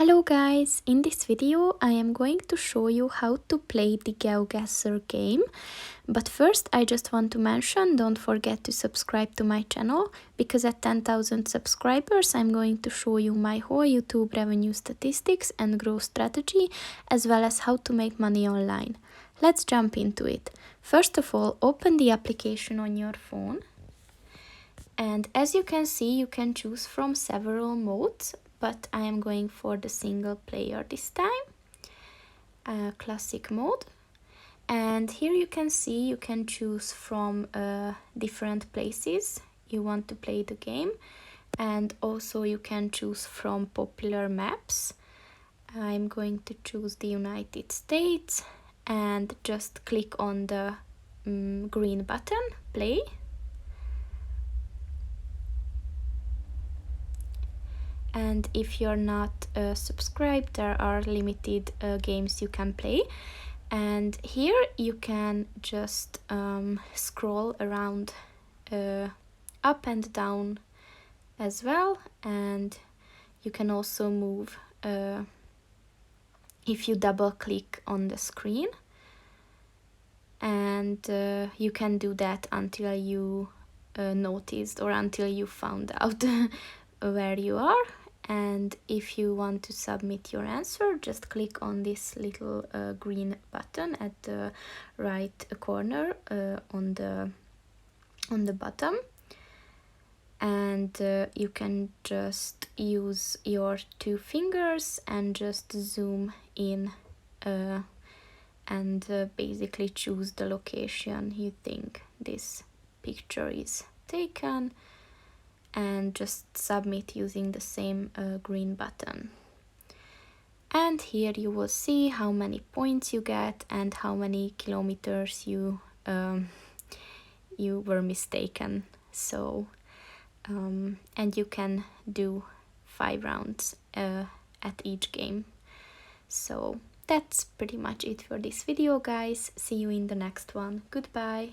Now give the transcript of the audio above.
Hello guys, in this video I am going to show you how to play the GeoGuessr game. But first I just want to mention, don't forget to subscribe to my channel, because at 10,000 subscribers I'm going to show you my whole YouTube revenue statistics and growth strategy, as well as how to make money online. Let's jump into it. First of all, open the application on your phone. And as you can see, you can choose from several modes, but I am going for the single player this time, classic mode. And here you can see you can choose from different places you want to play the game, and also you can choose from popular maps. I'm going to choose the United States and just click on the green button, play. And if you're not subscribed, there are limited games you can play. And here you can just scroll around up and down as well, and you can also move if you double click on the screen, and you can do that until you noticed or until you found out where you are. And if you want to submit your answer, just click on this little green button at the right corner on the bottom, and you can just use your two fingers and just zoom in and basically choose the location you think this picture is taken, and just submit using the same green button. And here you will see how many points you get and how many kilometers you were mistaken. So and you can do 5 rounds at each game. So that's pretty much it for this video, guys. See you in the next one. Goodbye.